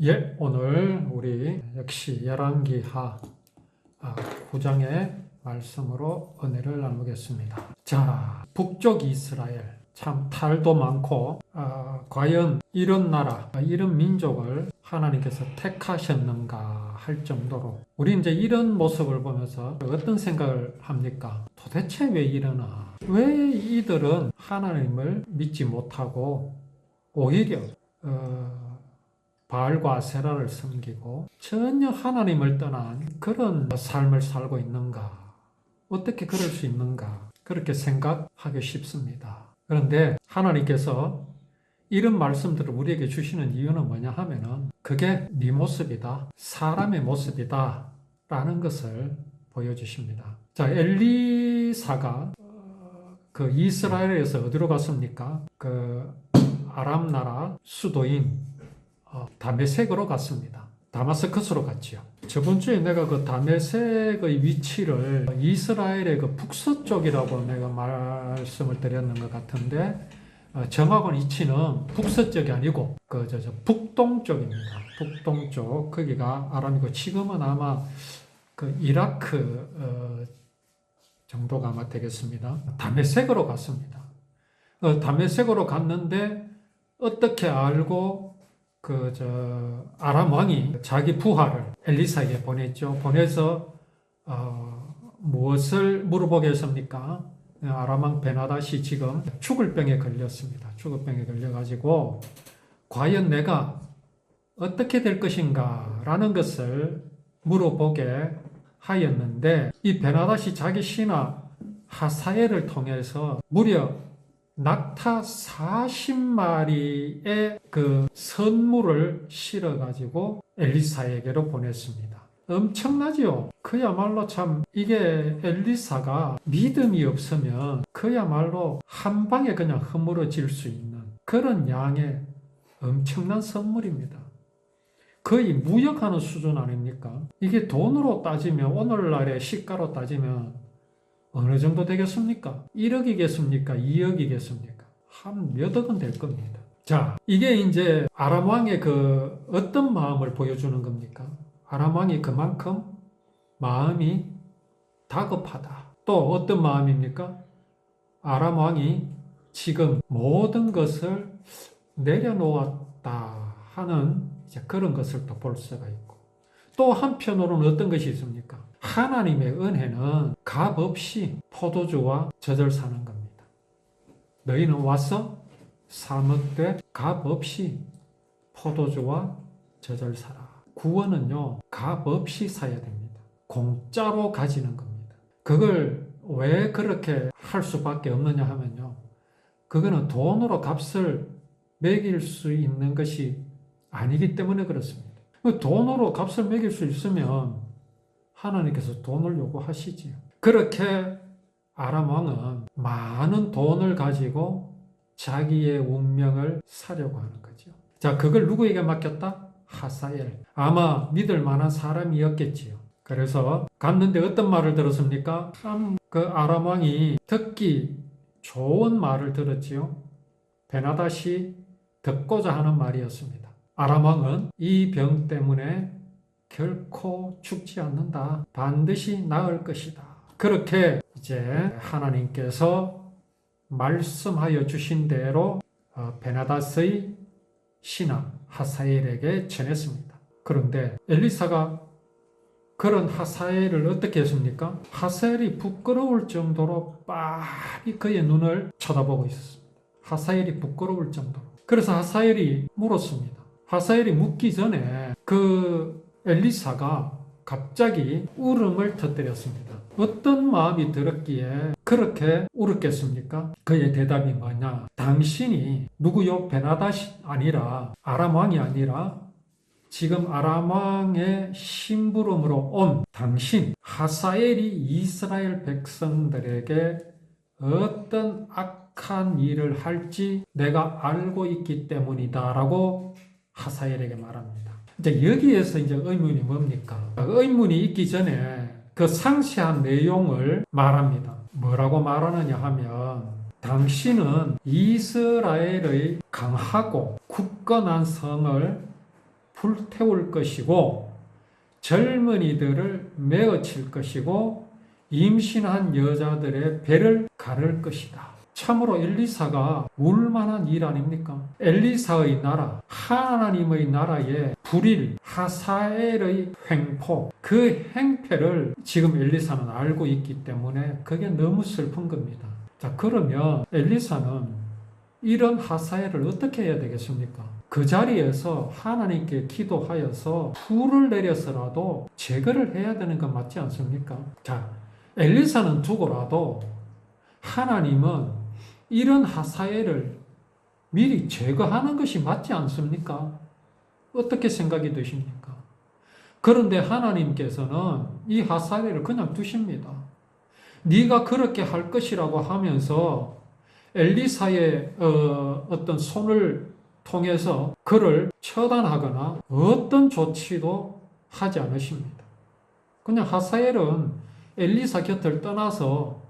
예, 오늘 우리 역시 열왕기하 9장의 말씀으로 은혜를 나누겠습니다. 자, 북쪽 이스라엘 참 탈도 많고 과연 이런 나라, 이런 민족을 하나님께서 택하셨는가 할 정도로 우리 이제 이런 모습을 보면서 어떤 생각을 합니까? 도대체 왜 이러나? 왜 이들은 하나님을 믿지 못하고 오히려 바알과 아세라를 섬기고 전혀 하나님을 떠난 그런 삶을 살고 있는가? 어떻게 그럴 수 있는가? 그렇게 생각하기 쉽습니다. 그런데 하나님께서 이런 말씀들을 우리에게 주시는 이유는 뭐냐 하면은 그게 네 모습이다. 사람의 모습이다. 라는 것을 보여주십니다. 자, 엘리사가 그 이스라엘에서 어디로 갔습니까? 그 아람 나라 수도인 다메섹으로 갔습니다. 다마스커스로 갔지요. 저번 주에 내가 그 다메섹의 위치를 이스라엘의 그 북서쪽이라고 내가 말씀을 드렸는 것 같은데 정확한 위치는 북서쪽이 아니고 그 북동쪽입니다. 북동쪽 거기가 아람이고 지금은 아마 그 이라크 정도가 아마 되겠습니다. 다메섹으로 갔습니다. 다메섹으로 갔는데 어떻게 알고 아람 왕이 자기 부하를 엘리사에게 보냈죠. 보내서 무엇을 물어보게 했습니까? 아람 왕 베나닷이 지금 죽을 병에 걸렸습니다. 죽을 병에 걸려가지고 과연 내가 어떻게 될 것인가 라는 것을 물어보게 하였는데 이 베나닷이 자기 신하 하사엘을 통해서 무려 낙타 40마리의 그 선물을 실어가지고 엘리사에게로 보냈습니다. 엄청나지요? 그야말로 참 이게 엘리사가 믿음이 없으면 그야말로 한 방에 그냥 허물어질 수 있는 그런 양의 엄청난 선물입니다. 거의 무역하는 수준 아닙니까? 이게 돈으로 따지면 오늘날의 시가로 따지면 어느 정도 되겠습니까? 1억이겠습니까? 2억이겠습니까? 한 몇 억은 될 겁니다. 자, 이게 이제 아람 왕의 그 어떤 마음을 보여주는 겁니까? 아람 왕이 그만큼 마음이 다급하다. 또 어떤 마음입니까? 아람 왕이 지금 모든 것을 내려놓았다 하는 이제 그런 것을 또 볼 수가 있고 또 한편으로는 어떤 것이 있습니까? 하나님의 은혜는 값 없이 포도주와 젖을 사는 겁니다. 너희는 와서 사먹되 값 없이 포도주와 젖을 사라. 구원은요, 값 없이 사야 됩니다. 공짜로 가지는 겁니다. 그걸 왜 그렇게 할 수밖에 없느냐 하면요, 그거는 돈으로 값을 매길 수 있는 것이 아니기 때문에 그렇습니다. 돈으로 값을 매길 수 있으면 하나님께서 돈을 요구하시지요. 그렇게 아람 왕은 많은 돈을 가지고 자기의 운명을 사려고 하는 거죠. 자, 그걸 누구에게 맡겼다? 하사엘. 아마 믿을 만한 사람이었겠지요. 그래서 갔는데 어떤 말을 들었습니까? 참 그 아람 왕이 듣기 좋은 말을 들었지요. 베나닷이 듣고자 하는 말이었습니다. 아람 왕은 이 병 때문에 결코 죽지 않는다. 반드시 나을 것이다. 그렇게 이제 하나님께서 말씀하여 주신 대로 베나닷의 신하 하사엘에게 전했습니다. 그런데 엘리사가 그런 하사엘을 어떻게 했습니까? 하사엘이 부끄러울 정도로 빤히 그의 눈을 쳐다보고 있었습니다. 하사엘이 부끄러울 정도로. 그래서 하사엘이 물었습니다. 하사엘이 묻기 전에 그 엘리사가 갑자기 울음을 터뜨렸습니다. 어떤 마음이 들었기에 그렇게 울었겠습니까? 그의 대답이 뭐냐? 당신이 누구요? 베나닷이 아니라 아람 왕이 아니라 지금 아람 왕의 심부름으로 온 당신 하사엘이 이스라엘 백성들에게 어떤 악한 일을 할지 내가 알고 있기 때문이다 라고 하사엘에게 말합니다. 이제 여기에서 이제 의문이 뭡니까? 의문이 있기 전에 그 상세한 내용을 말합니다. 뭐라고 말하느냐 하면 당신은 이스라엘의 강하고 굳건한 성을 불태울 것이고 젊은이들을 메어칠 것이고 임신한 여자들의 배를 가를 것이다. 참으로 엘리사가 울만한 일 아닙니까? 엘리사의 나라, 하나님의 나라의 불일, 하사엘의 횡포, 그 행패를 지금 엘리사는 알고 있기 때문에 그게 너무 슬픈 겁니다. 자, 그러면 엘리사는 이런 하사엘을 어떻게 해야 되겠습니까? 그 자리에서 하나님께 기도하여서 불을 내려서라도 제거를 해야 되는 건 맞지 않습니까? 자, 엘리사는 두고라도 하나님은 이런 하사엘을 미리 제거하는 것이 맞지 않습니까? 어떻게 생각이 드십니까? 그런데 하나님께서는 이 하사엘을 그냥 두십니다. 네가 그렇게 할 것이라고 하면서 엘리사의 어떤 손을 통해서 그를 처단하거나 어떤 조치도 하지 않으십니다. 그냥 하사엘은 엘리사 곁을 떠나서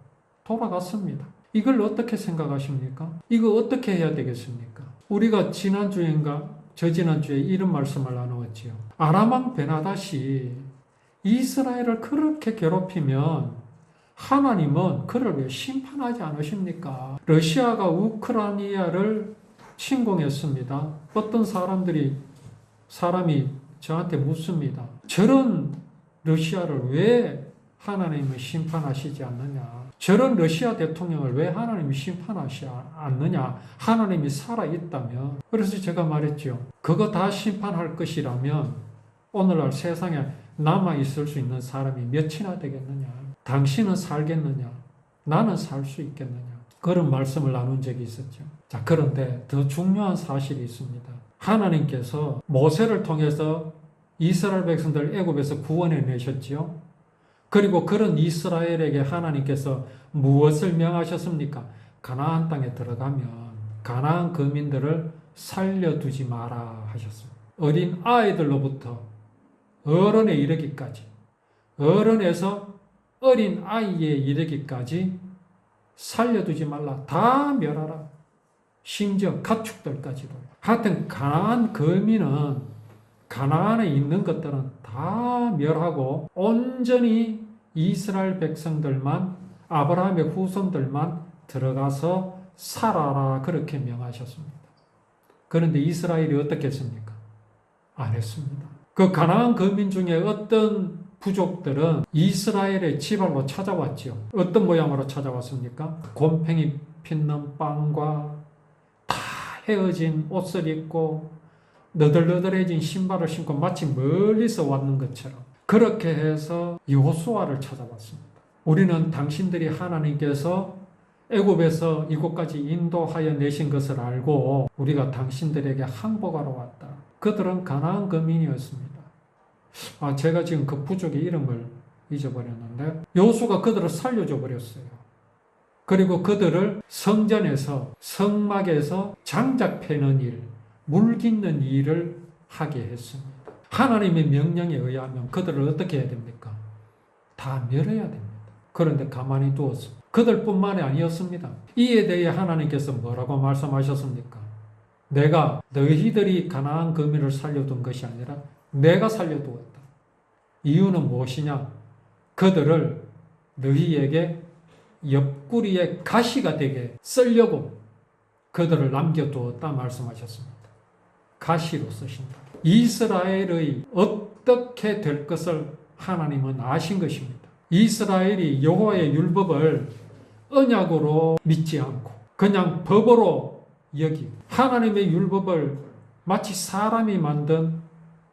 돌아갔습니다. 이걸 어떻게 생각하십니까? 이거 어떻게 해야 되겠습니까? 우리가 지난주인가 저지난주에 이런 말씀을 나누었지요. 아람왕 베나닷이 이스라엘을 그렇게 괴롭히면 하나님은 그를 왜 심판하지 않으십니까? 러시아가 우크라이나를 침공했습니다. 어떤 사람이 저한테 묻습니다. 저런 러시아를 왜 하나님은 심판하시지 않느냐? 저런 러시아 대통령을 왜 하나님이 심판하시지 않느냐? 하나님이 살아있다면. 그래서 제가 말했죠. 그거 다 심판할 것이라면 오늘날 세상에 남아있을 수 있는 사람이 몇이나 되겠느냐? 당신은 살겠느냐? 나는 살 수 있겠느냐? 그런 말씀을 나눈 적이 있었죠. 자, 그런데 더 중요한 사실이 있습니다. 하나님께서 모세를 통해서 이스라엘 백성들 애굽에서 구원해 내셨지요. 그리고 그런 이스라엘에게 하나님께서 무엇을 명하셨습니까? 가나안 땅에 들어가면 가나안 거민들을 살려두지 마라 하셨습니다. 어린 아이들로부터 어른에 이르기까지, 어른에서 어린 아이에 이르기까지 살려두지 말라. 다 멸하라. 심지어 가축들까지도. 하여튼 가나안 거민은 가나안에 있는 것들은 다 멸하고 온전히 이스라엘 백성들만, 아브라함의 후손들만 들어가서 살아라, 그렇게 명하셨습니다. 그런데 이스라엘이 어떻게 했습니까? 안 했습니다. 그 가나안 거민 중에 어떤 부족들은 이스라엘의 지방으로 찾아왔지요. 어떤 모양으로 찾아왔습니까? 곰팡이 핀는 빵과 다 헤어진 옷을 입고 너덜너덜해진 신발을 신고 마치 멀리서 왔는 것처럼 그렇게 해서 여호수아를 찾아왔습니다. 우리는 당신들이 하나님께서 애굽에서 이곳까지 인도하여 내신 것을 알고 우리가 당신들에게 항복하러 왔다. 그들은 가나안 거민이었습니다. 제가 지금 그 부족의 이름을 잊어버렸는데 여호수아가 그들을 살려줘 버렸어요. 그리고 그들을 성전에서, 성막에서 장작 패는 일, 물 깃는 일을 하게 했습니다. 하나님의 명령에 의하면 그들을 어떻게 해야 됩니까? 다 멸해야 됩니다. 그런데 가만히 두었습니다. 그들뿐만이 아니었습니다. 이에 대해 하나님께서 뭐라고 말씀하셨습니까? 내가 너희들이 가나안 거민을 살려둔 것이 아니라 내가 살려두었다. 이유는 무엇이냐? 그들을 너희에게 옆구리에 가시가 되게 쓰려고 그들을 남겨두었다 말씀하셨습니다. 가시로 쓰신다. 이스라엘의 어떻게 될 것을 하나님은 아신 것입니다. 이스라엘이 여호와의 율법을 언약으로 믿지 않고 그냥 법으로 여기고 하나님의 율법을 마치 사람이 만든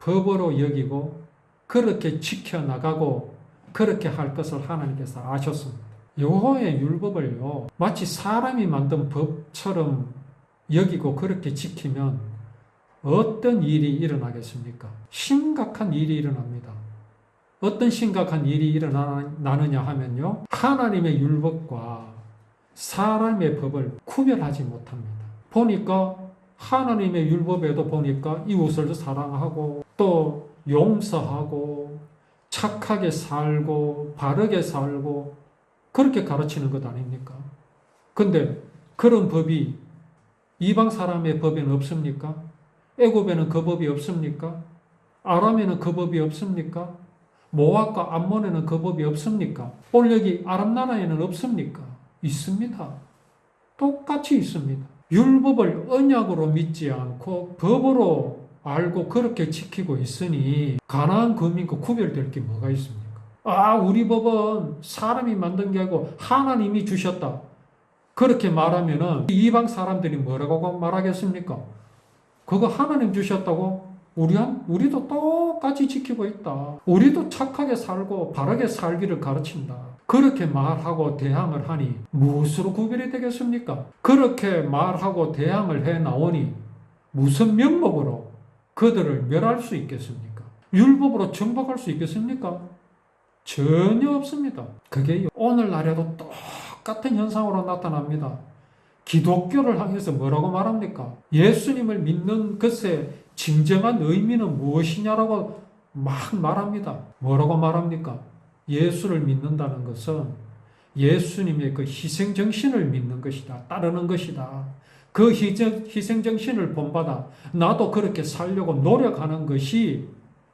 법으로 여기고 그렇게 지켜나가고 그렇게 할 것을 하나님께서 아셨습니다. 여호와의 율법을요 마치 사람이 만든 법처럼 여기고 그렇게 지키면 어떤 일이 일어나겠습니까? 심각한 일이 일어납니다. 어떤 심각한 일이 일어나느냐 하면요, 하나님의 율법과 사람의 법을 구별하지 못합니다. 보니까 하나님의 율법에도 보니까 이웃을 사랑하고 또 용서하고 착하게 살고 바르게 살고 그렇게 가르치는 것 아닙니까? 근데 그런 법이 이방 사람의 법에는 없습니까? 애굽에는 그 법이 없습니까? 아람에는 그 법이 없습니까? 모압과 암몬에는 그 법이 없습니까? 오늘 여기 아람 나라에는 없습니까? 있습니다. 똑같이 있습니다. 율법을 언약으로 믿지 않고 법으로 알고 그렇게 지키고 있으니 가나안 거민과 구별될 게 뭐가 있습니까? 아, 우리 법은 사람이 만든 게 아니고 하나님이 주셨다. 그렇게 말하면은 이방 사람들이 뭐라고 말하겠습니까? 그거 하나님 주셨다고? 우리도 똑같이 지키고 있다. 우리도 착하게 살고 바르게 살기를 가르친다. 그렇게 말하고 대항을 하니 무엇으로 구별이 되겠습니까? 그렇게 말하고 대항을 해 나오니 무슨 명목으로 그들을 멸할 수 있겠습니까? 율법으로 정복할 수 있겠습니까? 전혀 없습니다. 그게 오늘날에도 똑같은 현상으로 나타납니다. 기독교를 향해서 뭐라고 말합니까? 예수님을 믿는 것의 진정한 의미는 무엇이냐라고 막 말합니다. 뭐라고 말합니까? 예수를 믿는다는 것은 예수님의 그 희생정신을 믿는 것이다. 따르는 것이다. 그 희생정신을 본받아 나도 그렇게 살려고 노력하는 것이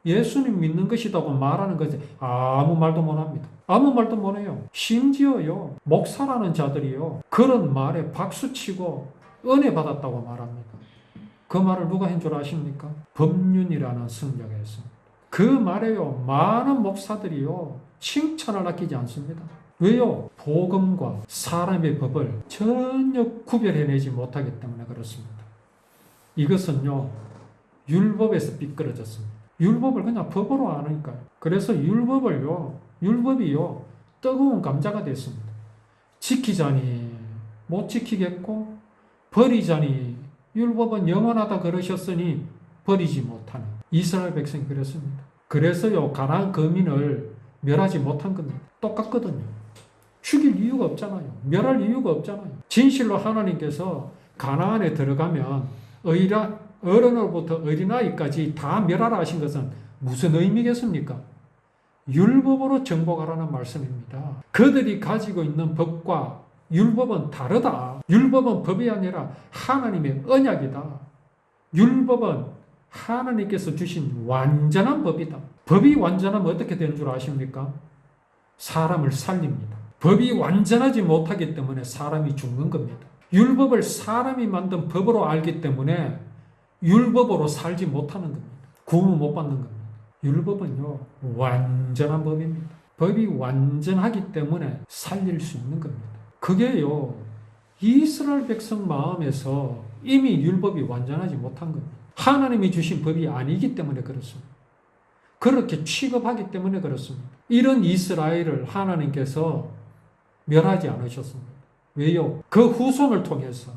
예수님 믿는 것이라고 말하는 것이 아무 말도 못합니다. 아무 말도 못해요. 심지어요, 목사라는 자들이요, 그런 말에 박수치고 은혜 받았다고 말합니다. 그 말을 누가 한 줄 아십니까? 법륜이라는 성경에서. 그 말에요, 많은 목사들이요, 칭찬을 아끼지 않습니다. 왜요? 복음과 사람의 법을 전혀 구별해내지 못하기 때문에 그렇습니다. 이것은요, 율법에서 삐뚤어졌습니다. 율법을 그냥 법으로 아니까요. 그래서 율법이요, 뜨거운 감자가 됐습니다. 지키자니 못 지키겠고, 버리자니 율법은 영원하다 그러셨으니 버리지 못하는 이스라엘 백성이 그랬습니다. 그래서요, 가나안 거민을 멸하지 못한 겁니다. 똑같거든요. 죽일 이유가 없잖아요. 멸할 이유가 없잖아요. 진실로 하나님께서 가나안에 들어가면 어른으로부터 어린아이까지 다 멸하라 하신 것은 무슨 의미겠습니까? 율법으로 정복하라는 말씀입니다. 그들이 가지고 있는 법과 율법은 다르다. 율법은 법이 아니라 하나님의 언약이다. 율법은 하나님께서 주신 완전한 법이다. 법이 완전하면 어떻게 되는 줄 아십니까? 사람을 살립니다. 법이 완전하지 못하기 때문에 사람이 죽는 겁니다. 율법을 사람이 만든 법으로 알기 때문에 율법으로 살지 못하는 겁니다. 구원 못 받는 겁니다. 율법은요, 완전한 법입니다. 법이 완전하기 때문에 살릴 수 있는 겁니다. 그게요, 이스라엘 백성 마음에서 이미 율법이 완전하지 못한 겁니다. 하나님이 주신 법이 아니기 때문에 그렇습니다. 그렇게 취급하기 때문에 그렇습니다. 이런 이스라엘을 하나님께서 멸하지 않으셨습니다. 왜요? 그 후손을 통해서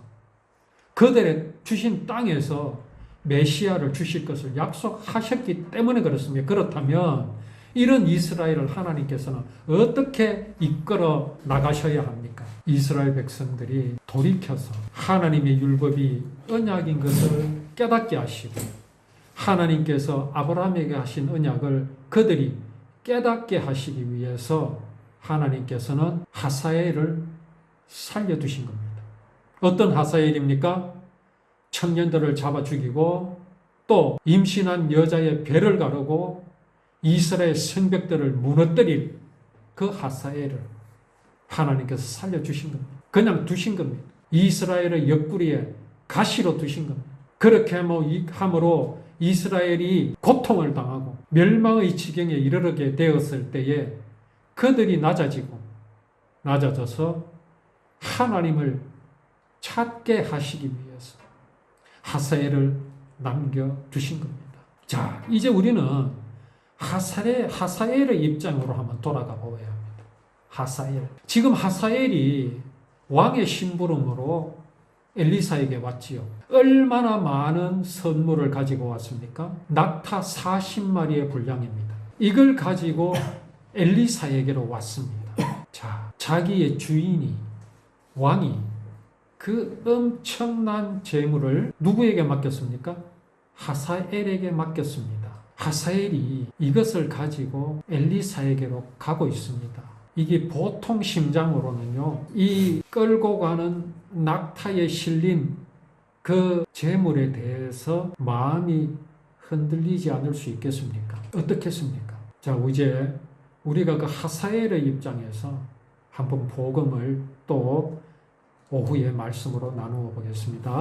그들의 주신 땅에서 메시아를 주실 것을 약속하셨기 때문에 그렇습니다. 그렇다면 이런 이스라엘을 하나님께서는 어떻게 이끌어 나가셔야 합니까? 이스라엘 백성들이 돌이켜서 하나님의 율법이 언약인 것을 깨닫게 하시고, 하나님께서 아브라함에게 하신 언약을 그들이 깨닫게 하시기 위해서 하나님께서는 하사엘을 살려두신 겁니다. 어떤 하사엘입니까? 청년들을 잡아 죽이고 또 임신한 여자의 배를 가르고 이스라엘 성벽들을 무너뜨릴 그 하사엘을 하나님께서 살려주신 겁니다. 그냥 두신 겁니다. 이스라엘의 옆구리에 가시로 두신 겁니다. 그렇게 함으로 이스라엘이 고통을 당하고 멸망의 지경에 이르게 되었을 때에 그들이 낮아져서 하나님을 찾게 하시기 위해서 하사엘을 남겨두신 겁니다. 자, 이제 우리는 하사엘의 입장으로 한번 돌아가 보아야 합니다. 하사엘. 지금 하사엘이 왕의 심부름으로 엘리사에게 왔지요. 얼마나 많은 선물을 가지고 왔습니까? 낙타 40마리의 분량입니다. 이걸 가지고 엘리사에게로 왔습니다. 자, 자기의 주인이, 왕이 그 엄청난 재물을 누구에게 맡겼습니까? 하사엘에게 맡겼습니다. 하사엘이 이것을 가지고 엘리사에게로 가고 있습니다. 이게 보통 심장으로는요, 이 끌고 가는 낙타에 실린 그 재물에 대해서 마음이 흔들리지 않을 수 있겠습니까? 어떻겠습니까? 자, 이제 우리가 그 하사엘의 입장에서 한번 복음을 또 오후에 말씀으로 나누어 보겠습니다.